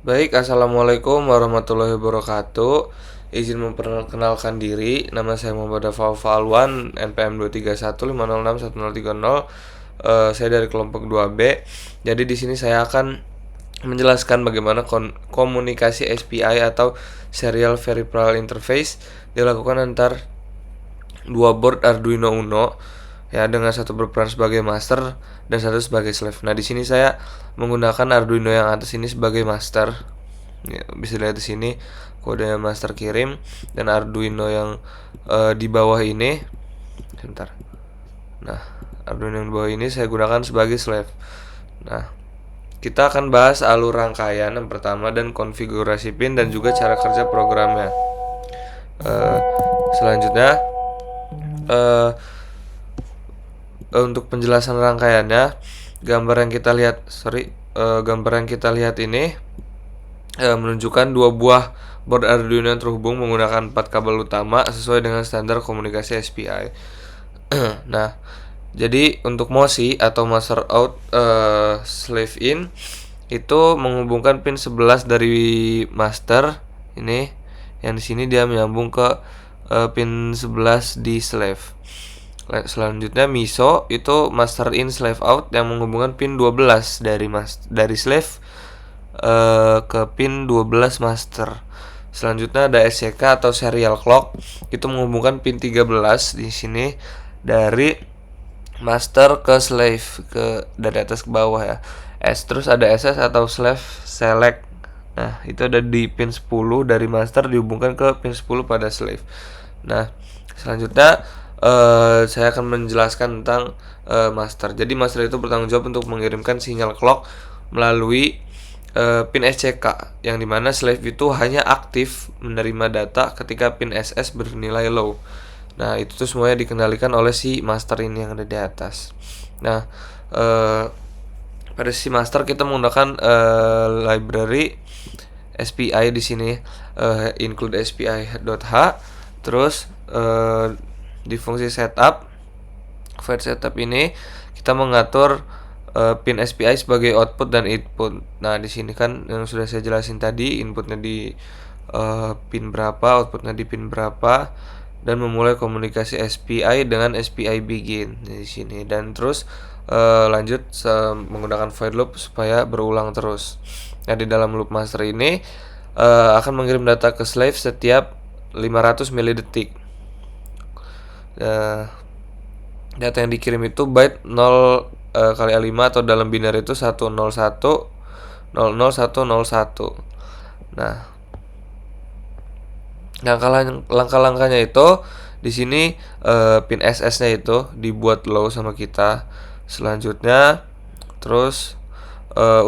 Baik, assalamualaikum warahmatullahi wabarakatuh. Izin memperkenalkan diri, nama saya Muhammad Dafal Falwan, NPM 231506130. Saya dari kelompok 2B. Jadi di sini saya akan menjelaskan bagaimana komunikasi SPI atau Serial Peripheral Interface dilakukan antar dua board Arduino Uno, ya, dengan satu berperan sebagai master dan satu sebagai slave. Nah, di sini saya menggunakan Arduino yang atas ini sebagai master. Ya, bisa dilihat di sini kodenya master kirim, dan Arduino yang di bawah ini, sebentar. Nah, Arduino yang di bawah ini saya gunakan sebagai slave. Nah, kita akan bahas alur rangkaian yang pertama dan konfigurasi pin dan juga cara kerja programnya. Selanjutnya, eh, untuk penjelasan rangkaiannya, gambar yang kita lihat ini menunjukkan dua buah board Arduino yang terhubung menggunakan 4 kabel utama sesuai dengan standar komunikasi SPI. Nah, jadi untuk MOSI atau master out slave in itu menghubungkan pin 11 dari master ini, yang di sini dia menyambung ke pin 11 di slave. Selanjutnya MISO itu master in slave out yang menghubungkan pin 12 dari slave ke pin 12 master. Selanjutnya ada SCK atau serial clock, itu menghubungkan pin 13 di sini dari master ke slave, dari atas ke bawah, ya. Terus ada SS atau slave select. Nah, itu ada di pin 10 dari master dihubungkan ke pin 10 pada slave. Nah, selanjutnya saya akan menjelaskan tentang master. Jadi master itu bertanggung jawab untuk mengirimkan sinyal clock melalui pin SCK, yang dimana slave itu hanya aktif menerima data ketika pin SS bernilai low. Nah, itu tuh semuanya dikendalikan oleh si master ini yang ada di atas. Nah, pada si master kita menggunakan library SPI di sini, include SPI.h. Terus di fungsi setup, file setup ini kita mengatur pin SPI sebagai output dan input. Nah, di sini kan yang sudah saya jelasin tadi, inputnya di pin berapa, outputnya di pin berapa, dan memulai komunikasi SPI dengan SPI begin di sini, dan terus lanjut menggunakan void loop supaya berulang terus. Nah, di dalam loop master ini akan mengirim data ke slave setiap 500 milidetik. Data yang dikirim itu byte 0 kali A5 atau dalam binary itu 101 00101. Nah, langkah-langkahnya itu di sini pin SS-nya itu dibuat low sama kita. Selanjutnya terus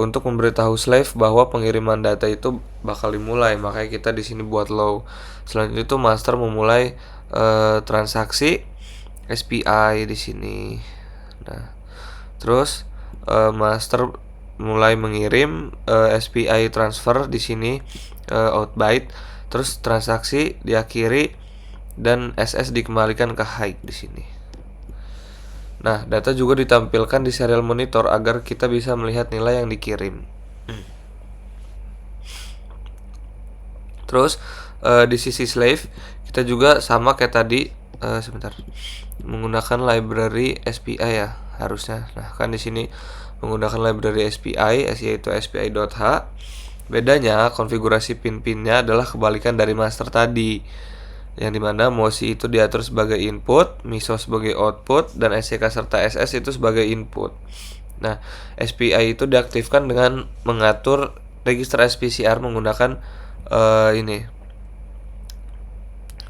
untuk memberitahu slave bahwa pengiriman data itu bakal dimulai, makanya kita di sini buat low. Selanjutnya itu master memulai transaksi SPI di sini. Nah, terus master mulai mengirim SPI transfer di sini, out byte. Terus transaksi diakhiri dan SS dikembalikan ke high di sini. Nah, data juga ditampilkan di serial monitor agar kita bisa melihat nilai yang dikirim. Terus di sisi slave kita juga sama kayak tadi, sebentar, menggunakan library SPI, ya, harusnya. Nah, kan di sini menggunakan library SPI yaitu SPI.h. Bedanya konfigurasi pin-pinnya adalah kebalikan dari master tadi, yang dimana MOSI itu diatur sebagai input, MISO sebagai output, dan SCK serta SS itu sebagai input. Nah, SPI itu diaktifkan dengan mengatur register SPCR menggunakan ini.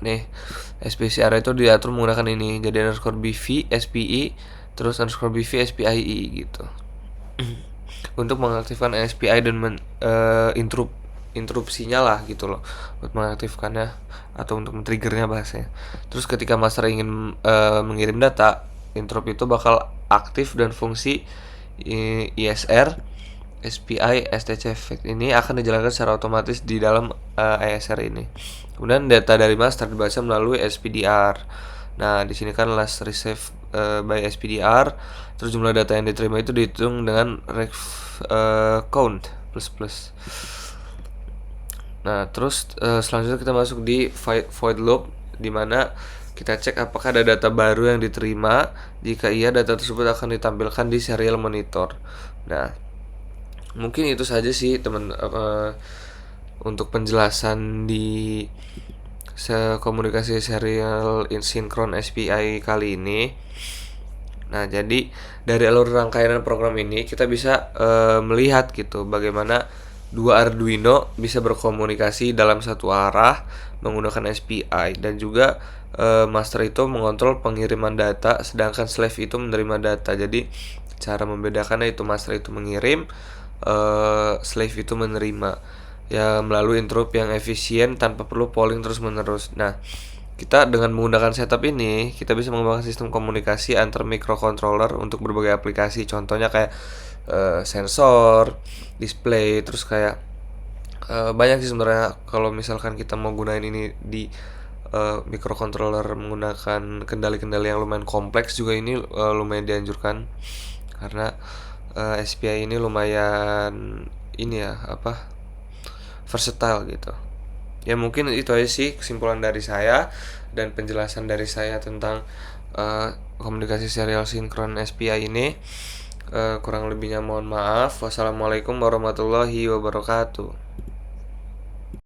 Nih, SPCR itu diatur menggunakan ini. Jadi underscore BV SPI, terus underscore BV SPII gitu. Untuk mengaktifkan SPI dan interupsinya lah gitu loh, buat mengaktifkannya atau untuk men-triggernya bahasanya. Terus ketika master ingin mengirim data, interrupt itu bakal aktif dan fungsi ISR SPI STC effect ini akan dijalankan secara otomatis di dalam ISR ini. Kemudian data dari master dibaca melalui SPDR. Nah, di sini kan last receive by SPDR. Terus jumlah data yang diterima itu dihitung dengan count plus plus. Nah, terus selanjutnya kita masuk di void loop, di mana kita cek apakah ada data baru yang diterima. Jika iya, data tersebut akan ditampilkan di serial monitor. Nah, mungkin itu saja sih teman, untuk penjelasan di komunikasi serial sinkron SPI kali ini. Nah, jadi dari alur rangkaian program ini kita bisa melihat gitu bagaimana dua Arduino bisa berkomunikasi dalam satu arah menggunakan SPI, dan juga master itu mengontrol pengiriman data sedangkan slave itu menerima data. Jadi cara membedakannya itu master itu mengirim, slave itu menerima, ya melalui interrupt yang efisien tanpa perlu polling terus-menerus. Nah, kita dengan menggunakan setup ini, kita bisa mengembangkan sistem komunikasi antar microcontroller untuk berbagai aplikasi. Contohnya kayak sensor, display, terus kayak banyak sih sebenarnya. Kalau misalkan kita mau gunain ini di microcontroller menggunakan kendali-kendali yang lumayan kompleks juga, ini lumayan dianjurkan karena SPI ini lumayan ini ya versatile gitu. Ya mungkin itu aja sih kesimpulan dari saya dan penjelasan dari saya tentang komunikasi serial sinkron SPI ini. Kurang lebihnya mohon maaf. Wassalamualaikum warahmatullahi wabarakatuh.